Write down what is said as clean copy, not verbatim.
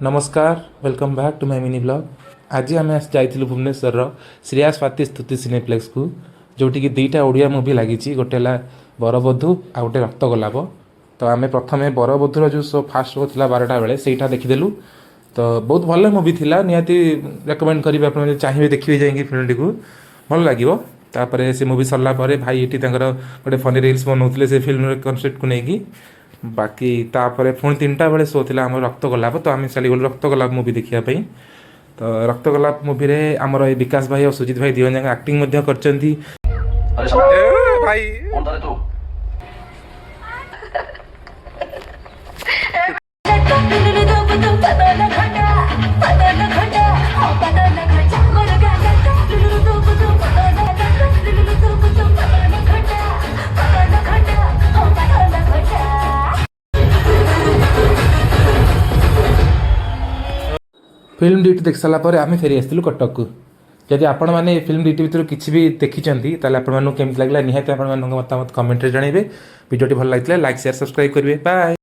नमस्कार welcome back to my mini vlog. आज आम जाइलु भुवनेश्वर श्रेया स्वाति स्तुति सिनेप्लेक्स को जोटि कि दुईटा ओडिया मूवी लगी गोटे है बरबधू आ गोटे रक्त गोलाप। तो आम प्रथम बरबधूर जो शो फास्ट शो था 12टा बेले से देखीदेलु। तो बहुत भल मूवी थिला निहाती रेकमेंड करी आप चाहिए देखिए जाएंगे फिल्म टी भल लगे। तापर से मूवी सरला भाई ये गोटे फनी रिल्स बनाते से फिल्म कनसेप्ट को लेकिन बाकी तापर पुणी 3टा बेले शो था आम रक्त गोलाप। तो आम चली गलु रक्त गोलाप मूवी देखापी। तो रक्त गोलाप मूवी रे आमर विकास भाई और सुजित भाई दिवन जाक आक्टिंग भाई फिल्म ड्यूटी देख सारापर आम फेरी आसलु कटक को। जदि आपण मैंने फिल्म ड्यूटी भितर किसी भी देखी आपको केमती लगे निहाती आप मतामत कमेंट जनइबे। वीडियो भल लगे लाइक शेयर सब्सक्राइब करेंगे। बाय।